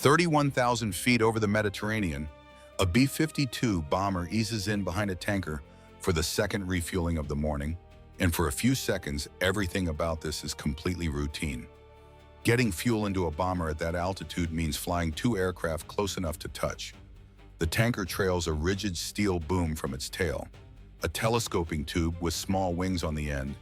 31,000 feet over the Mediterranean, a B-52 bomber eases in behind a tanker for the second refueling of the morning, and for a few seconds, everything about this is completely routine. Getting fuel into a bomber at that altitude means flying two aircraft close enough to touch. The tanker trails a rigid steel boom from its tail, a telescoping tube with small wings on the end,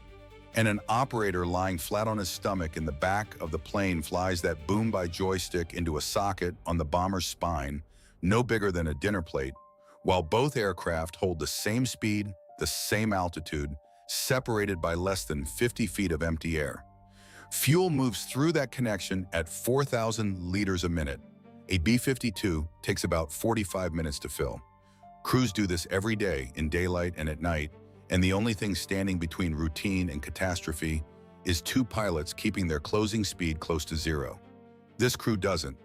and an operator lying flat on his stomach in the back of the plane flies that boom by joystick into a socket on the bomber's spine, no bigger than a dinner plate, while both aircraft hold the same speed, the same altitude, separated by less than 50 feet of empty air. Fuel moves through that connection at 4,000 liters a minute. A B-52 takes about 45 minutes to fill. Crews do this every day, in daylight and at night, and the only thing standing between routine and catastrophe is two pilots keeping their closing speed close to zero. This crew doesn't.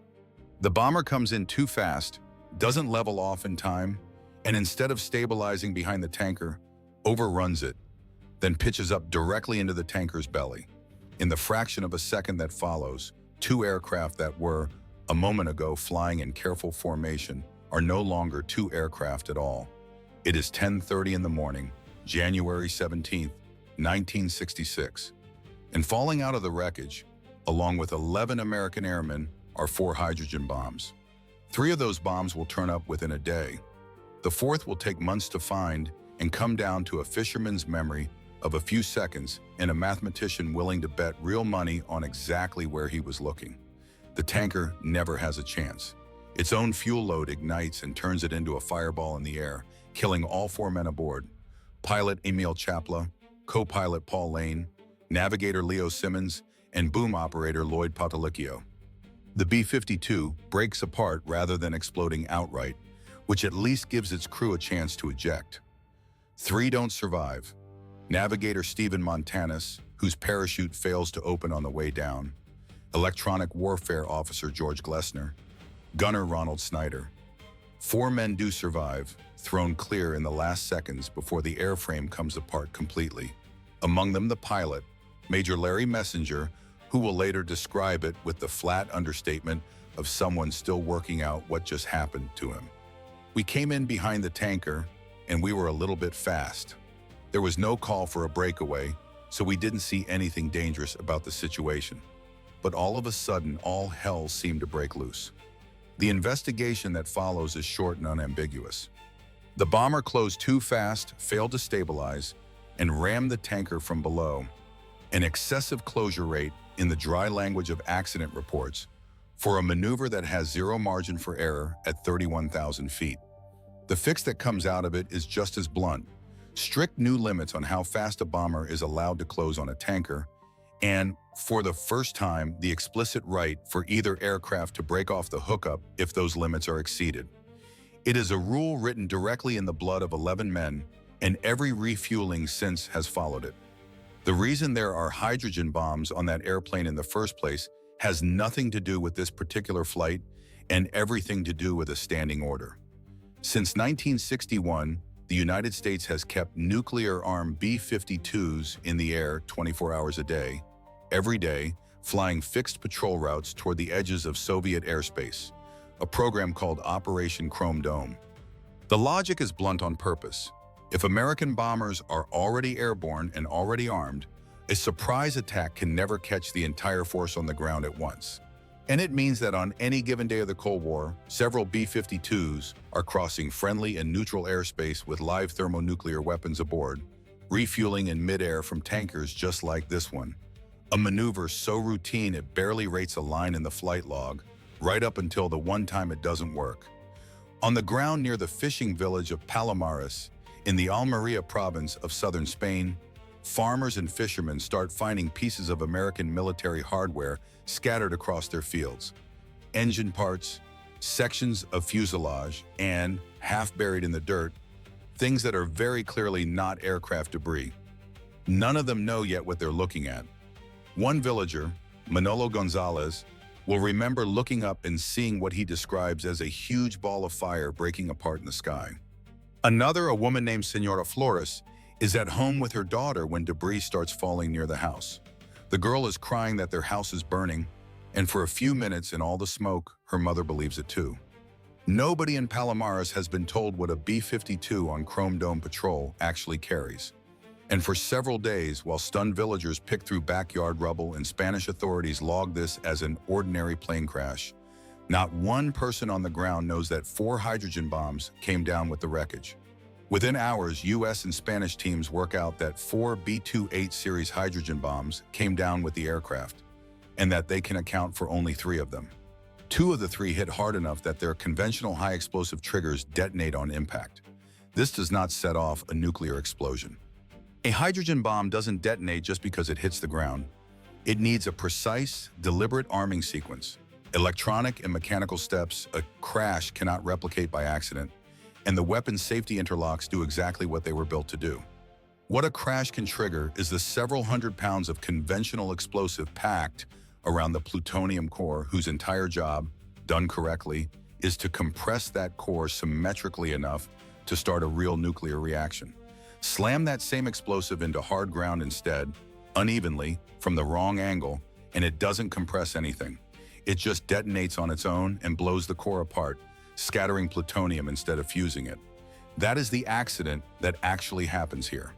The bomber comes in too fast, doesn't level off in time, and instead of stabilizing behind the tanker, overruns it, then pitches up directly into the tanker's belly. In the fraction of a second that follows, two aircraft that were, a moment ago, flying in careful formation are no longer two aircraft at all. It is 10:30 in the morning, January 17, 1966, and falling out of the wreckage, along with 11 American airmen, are 4 hydrogen bombs. 3 of those bombs will turn up within a day. The 4th will take months to find and come down to a fisherman's memory of a few seconds and a mathematician willing to bet real money on exactly where he was looking. The tanker never has a chance. Its own fuel load ignites and turns it into a fireball in the air, killing all 4 men aboard. Pilot Emil Chapla, co-pilot Paul Lane, navigator Leo Simmons, and boom operator Lloyd Patalicchio. The B-52 breaks apart rather than exploding outright, which at least gives its crew a chance to eject. 3 don't survive. Navigator Stephen Montanus, whose parachute fails to open on the way down, electronic warfare officer George Glessner, gunner Ronald Snyder. 4 men do survive, thrown clear in the last seconds before the airframe comes apart completely. Among them the pilot, Major Larry Messenger, who will later describe it with the flat understatement of someone still working out what just happened to him. We came in behind the tanker, and we were a little bit fast. There was no call for a breakaway, so we didn't see anything dangerous about the situation. But all of a sudden, all hell seemed to break loose. The investigation that follows is short and unambiguous. The bomber closed too fast, failed to stabilize, and rammed the tanker from below. An excessive closure rate, in the dry language of accident reports, for a maneuver that has zero margin for error at 31,000 feet. The fix that comes out of it is just as blunt. Strict new limits on how fast a bomber is allowed to close on a tanker, and, for the first time, the explicit right for either aircraft to break off the hookup if those limits are exceeded. It is a rule written directly in the blood of 11 men, and every refueling since has followed it. The reason there are hydrogen bombs on that airplane in the first place has nothing to do with this particular flight and everything to do with a standing order. Since 1961, the United States has kept nuclear-armed B-52s in the air 24 hours a day, every day, flying fixed patrol routes toward the edges of Soviet airspace, a program called Operation Chrome Dome. The logic is blunt on purpose. If American bombers are already airborne and already armed, a surprise attack can never catch the entire force on the ground at once. And it means that on any given day of the Cold War, several B-52s are crossing friendly and neutral airspace with live thermonuclear weapons aboard, refueling in midair from tankers just like this one. A maneuver so routine it barely rates a line in the flight log, right up until the one time it doesn't work. On the ground near the fishing village of Palomares, in the Almeria province of southern Spain, farmers and fishermen start finding pieces of American military hardware scattered across their fields. Engine parts, sections of fuselage, and, half buried in the dirt, things that are very clearly not aircraft debris. None of them know yet what they're looking at. One villager, Manolo Gonzalez, will remember looking up and seeing what he describes as a huge ball of fire breaking apart in the sky. Another, a woman named Senora Flores, is at home with her daughter when debris starts falling near the house. The girl is crying that their house is burning, And for a few minutes in all the smoke, her mother believes it too. Nobody in Palomares has been told what a B-52 on Chrome Dome patrol actually carries. And for several days, while stunned villagers pick through backyard rubble and Spanish authorities log this as an ordinary plane crash, not one person on the ground knows that 4 hydrogen bombs came down with the wreckage. Within hours, U.S. and Spanish teams work out that 4 B-28 series hydrogen bombs came down with the aircraft, and that they can account for only 3 of them. 2 of the 3 hit hard enough that their conventional high-explosive triggers detonate on impact. This does not set off a nuclear explosion. A hydrogen bomb doesn't detonate just because it hits the ground. It needs a precise, deliberate arming sequence. Electronic and mechanical steps a crash cannot replicate by accident, and the weapon safety interlocks do exactly what they were built to do. What a crash can trigger is the several hundred pounds of conventional explosive packed around the plutonium core, whose entire job, done correctly, is to compress that core symmetrically enough to start a real nuclear reaction. Slam that same explosive into hard ground instead, unevenly, from the wrong angle, and it doesn't compress anything. It just detonates on its own and blows the core apart, scattering plutonium instead of fusing it. That is the accident that actually happens here.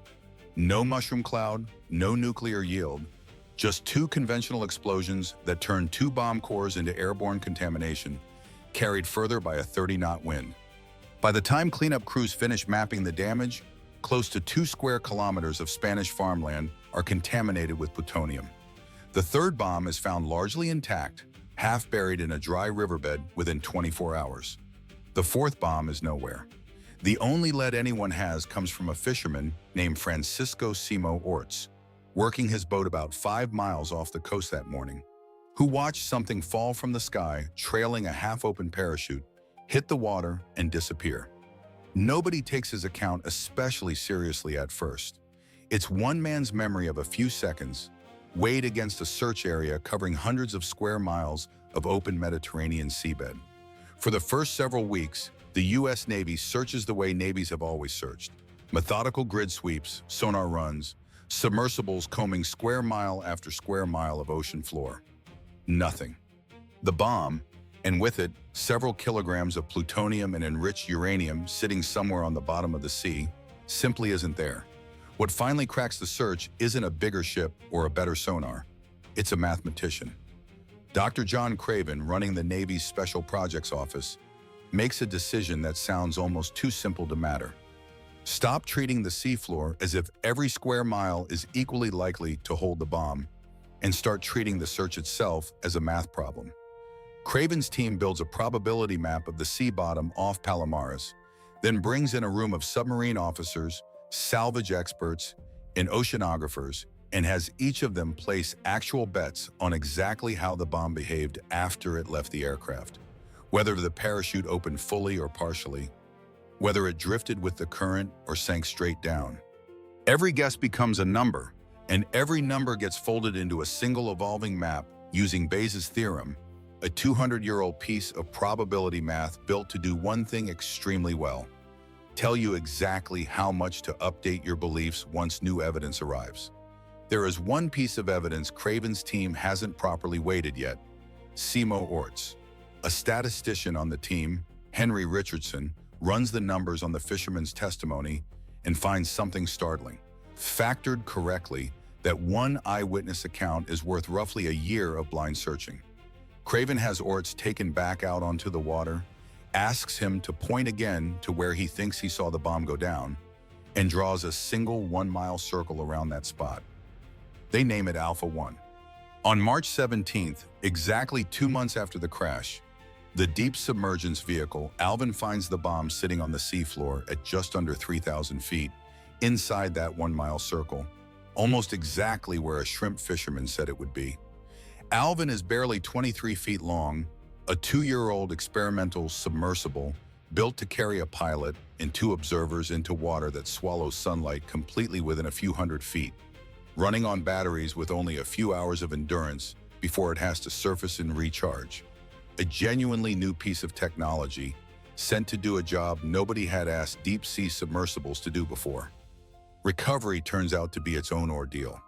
No mushroom cloud, no nuclear yield, just 2 conventional explosions that turned 2 bomb cores into airborne contamination, carried further by a 30-knot wind. By the time cleanup crews finish mapping the damage, close to 2 square kilometers of Spanish farmland are contaminated with plutonium. The 3rd bomb is found largely intact, half buried in a dry riverbed within 24 hours. The 4th bomb is nowhere. The only lead anyone has comes from a fisherman named Francisco Simo Orts, working his boat about 5 miles off the coast that morning, who watched something fall from the sky, trailing a half-open parachute, hit the water, and disappear. Nobody takes his account especially seriously at first. It's one man's memory of a few seconds, weighed against a search area covering hundreds of square miles of open Mediterranean seabed. For the first several weeks, the U.S. Navy searches the way navies have always searched. Methodical grid sweeps, sonar runs, submersibles combing square mile after square mile of ocean floor. Nothing. The bomb, and with it, several kilograms of plutonium and enriched uranium sitting somewhere on the bottom of the sea, simply isn't there. What finally cracks the search isn't a bigger ship or a better sonar. It's a mathematician. Dr. John Craven, running the Navy's Special Projects Office, makes a decision that sounds almost too simple to matter. Stop treating the seafloor as if every square mile is equally likely to hold the bomb, and start treating the search itself as a math problem. Craven's team builds a probability map of the sea bottom off Palomares, then brings in a room of submarine officers, salvage experts, and oceanographers, and has each of them place actual bets on exactly how the bomb behaved after it left the aircraft. Whether the parachute opened fully or partially, whether it drifted with the current or sank straight down. Every guess becomes a number, and every number gets folded into a single evolving map using Bayes' theorem, a 200-year-old piece of probability math built to do one thing extremely well: tell you exactly how much to update your beliefs once new evidence arrives. There is one piece of evidence Craven's team hasn't properly weighted yet: Simo Orts. A statistician on the team, Henry Richardson, runs the numbers on the fisherman's testimony and finds something startling. Factored correctly, that one eyewitness account is worth roughly a year of blind searching. Craven has Orts taken back out onto the water, asks him to point again to where he thinks he saw the bomb go down, and draws a single 1-mile circle around that spot. They name it Alpha 1. On March 17th, exactly 2 months after the crash, the deep submergence vehicle Alvin finds the bomb sitting on the seafloor at just under 3,000 feet, inside that 1-mile circle, almost exactly where a shrimp fisherman said it would be. Alvin is barely 23 feet long, a 2-year-old experimental submersible built to carry a pilot and 2 observers into water that swallows sunlight completely within a few hundred feet, running on batteries with only a few hours of endurance before it has to surface and recharge. A genuinely new piece of technology, sent to do a job nobody had asked deep-sea submersibles to do before. Recovery turns out to be its own ordeal.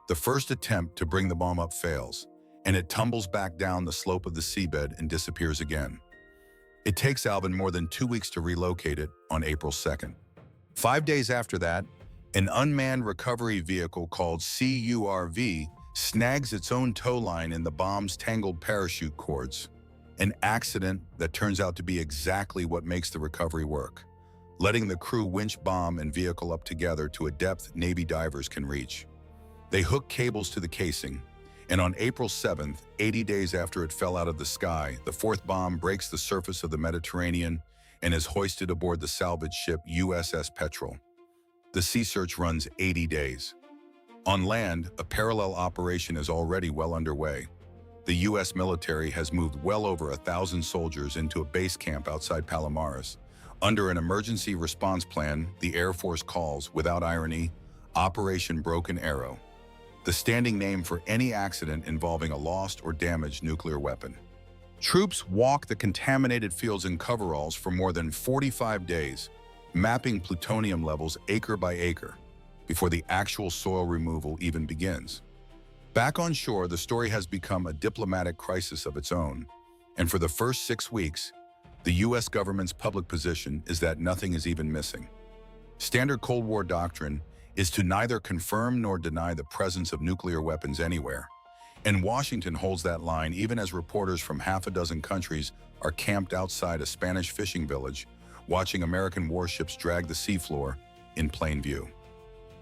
The first attempt to bring the bomb up fails, and it tumbles back down the slope of the seabed and disappears again. It takes Alvin more than 2 weeks to relocate it on April 2nd. 5 days after that, an unmanned recovery vehicle called CURV snags its own tow line in the bomb's tangled parachute cords. An accident that turns out to be exactly what makes the recovery work, letting the crew winch bomb and vehicle up together to a depth Navy divers can reach. They hook cables to the casing, and on April 7th, 80 days after it fell out of the sky, the fourth bomb breaks the surface of the Mediterranean and is hoisted aboard the salvage ship USS Petrel. The sea search runs 80 days. On land, a parallel operation is already well underway. The U.S. military has moved well over 1,000 soldiers into a base camp outside Palomares. Under an emergency response plan, the Air Force calls, without irony, Operation Broken Arrow, the standing name for any accident involving a lost or damaged nuclear weapon. Troops walk the contaminated fields in coveralls for more than 45 days, mapping plutonium levels acre by acre, before the actual soil removal even begins. Back on shore, the story has become a diplomatic crisis of its own, and for the first 6 weeks, the U.S. government's public position is that nothing is even missing. Standard Cold War doctrine is to neither confirm nor deny the presence of nuclear weapons anywhere, and Washington holds that line even as reporters from half a dozen countries are camped outside a Spanish fishing village, watching American warships drag the seafloor in plain view.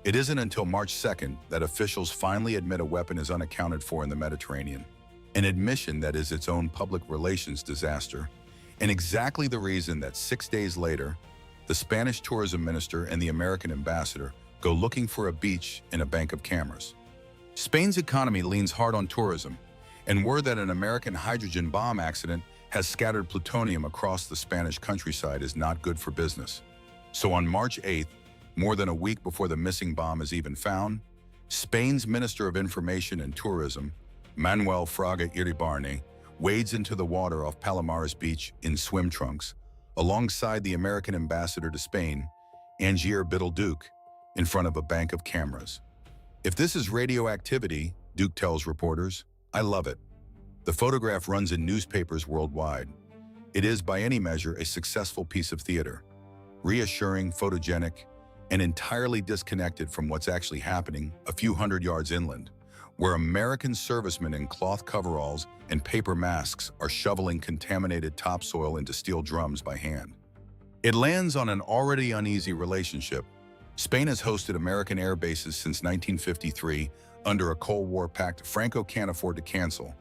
It isn't until March 2nd that officials finally admit a weapon is unaccounted for in the Mediterranean, an admission that is its own public relations disaster, and exactly the reason that 6 days later, the Spanish tourism minister and the American ambassador go looking for a beach in a bank of cameras. Spain's economy leans hard on tourism, and word that an American hydrogen bomb accident has scattered plutonium across the Spanish countryside is not good for business. So on March 8th, more than a week before the missing bomb is even found, Spain's Minister of Information and Tourism, Manuel Fraga Iribarne, wades into the water off Palomares Beach in swim trunks, alongside the American ambassador to Spain, Angier Biddle Duke, in front of a bank of cameras. If this is radioactivity, Duke tells reporters, I love it. The photograph runs in newspapers worldwide. It is, by any measure, a successful piece of theater, reassuring, photogenic, and entirely disconnected from what's actually happening a few hundred yards inland, where American servicemen in cloth coveralls and paper masks are shoveling contaminated topsoil into steel drums by hand. It lands on an already uneasy relationship. Spain has hosted American air bases since 1953 under a Cold War pact Franco can't afford to cancel,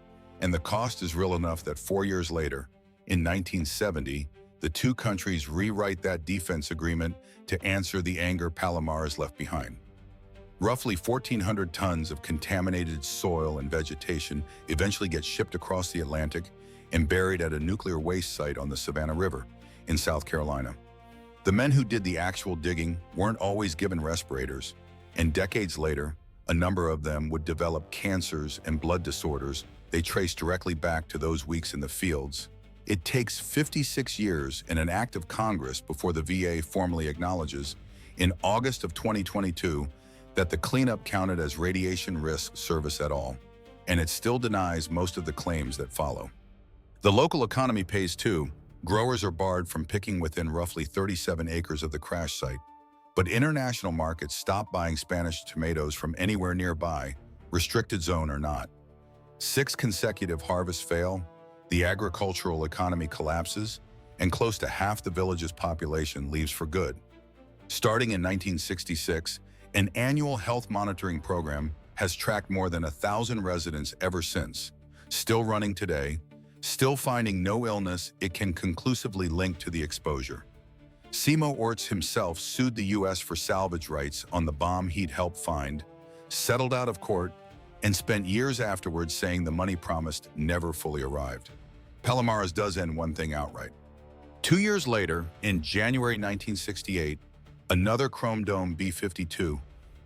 and the cost is real enough that 4 years later, in 1970, the two countries rewrite that defense agreement to answer the anger Palomares left behind. Roughly 1,400 tons of contaminated soil and vegetation eventually get shipped across the Atlantic and buried at a nuclear waste site on the Savannah River in South Carolina. The men who did the actual digging weren't always given respirators, and decades later, a number of them would develop cancers and blood disorders they trace directly back to those weeks in the fields. It takes 56 years and an act of Congress before the VA formally acknowledges, in August of 2022, that the cleanup counted as radiation risk service at all, and it still denies most of the claims that follow. The local economy pays too. Growers are barred from picking within roughly 37 acres of the crash site, but international markets stop buying Spanish tomatoes from anywhere nearby, restricted zone or not. 6 consecutive harvests fail, the agricultural economy collapses, and close to half the village's population leaves for good. Starting in 1966, an annual health monitoring program has tracked more than 1,000 residents ever since, still running today, still finding no illness it can conclusively link to the exposure. Simo Orts himself sued the U.S. for salvage rights on the bomb he'd helped find, settled out of court, and spent years afterwards saying the money promised never fully arrived. Palomares does end one thing outright. 2 years later, in January 1968, another Chrome Dome B-52,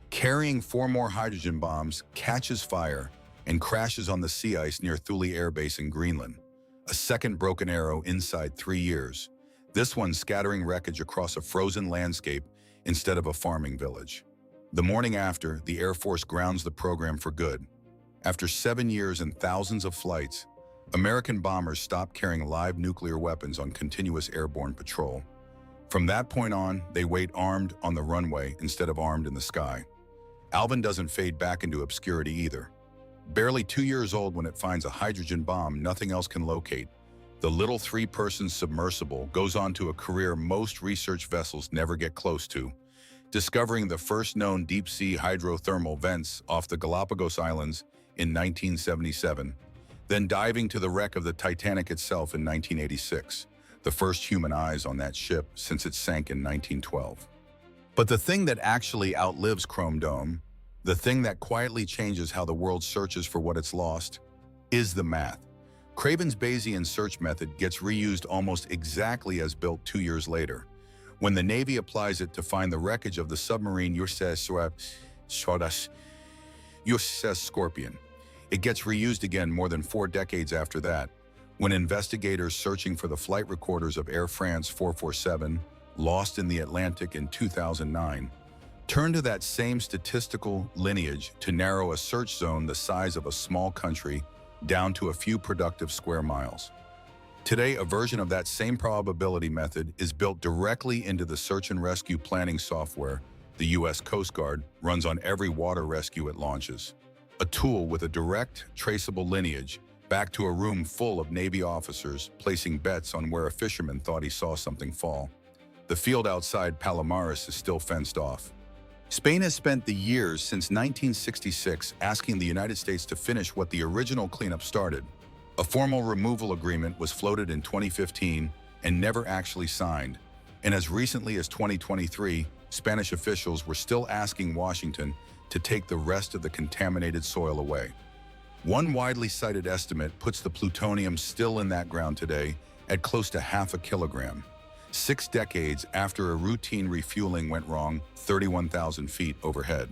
carrying 4 more hydrogen bombs, catches fire and crashes on the sea ice near Thule Air Base in Greenland. A second broken arrow inside 3 years, this one scattering wreckage across a frozen landscape instead of a farming village. The morning after, the Air Force grounds the program for good. After 7 years and thousands of flights, American bombers stopped carrying live nuclear weapons on continuous airborne patrol. From that point on, they wait armed on the runway instead of armed in the sky. Alvin doesn't fade back into obscurity either. Barely 2 years old when it finds a hydrogen bomb nothing else can locate, the little 3-person submersible goes on to a career most research vessels never get close to, discovering the first known deep-sea hydrothermal vents off the Galapagos Islands in 1977, then diving to the wreck of the Titanic itself in 1986, the first human eyes on that ship since it sank in 1912. But the thing that actually outlives Chrome Dome, the thing that quietly changes how the world searches for what it's lost, is the math. Craven's Bayesian search method gets reused almost exactly as built 2 years later, when the Navy applies it to find the wreckage of the submarine USS Scorpion. It gets reused again more than 4 decades after that, when investigators searching for the flight recorders of Air France 447, lost in the Atlantic in 2009, turn to that same statistical lineage to narrow a search zone the size of a small country down to a few productive square miles. Today, a version of that same probability method is built directly into the search and rescue planning software the U.S. Coast Guard runs on every water rescue it launches. A tool with a direct, traceable lineage back to a room full of Navy officers placing bets on where a fisherman thought he saw something fall. The field outside Palomares is still fenced off. Spain has spent the years since 1966 asking the United States to finish what the original cleanup started. A formal removal agreement was floated in 2015 and never actually signed. And as recently as 2023, Spanish officials were still asking Washington to take the rest of the contaminated soil away. One widely cited estimate puts the plutonium still in that ground today at close to 0.5 kilogram. 6 decades after a routine refueling went wrong 31,000 feet overhead.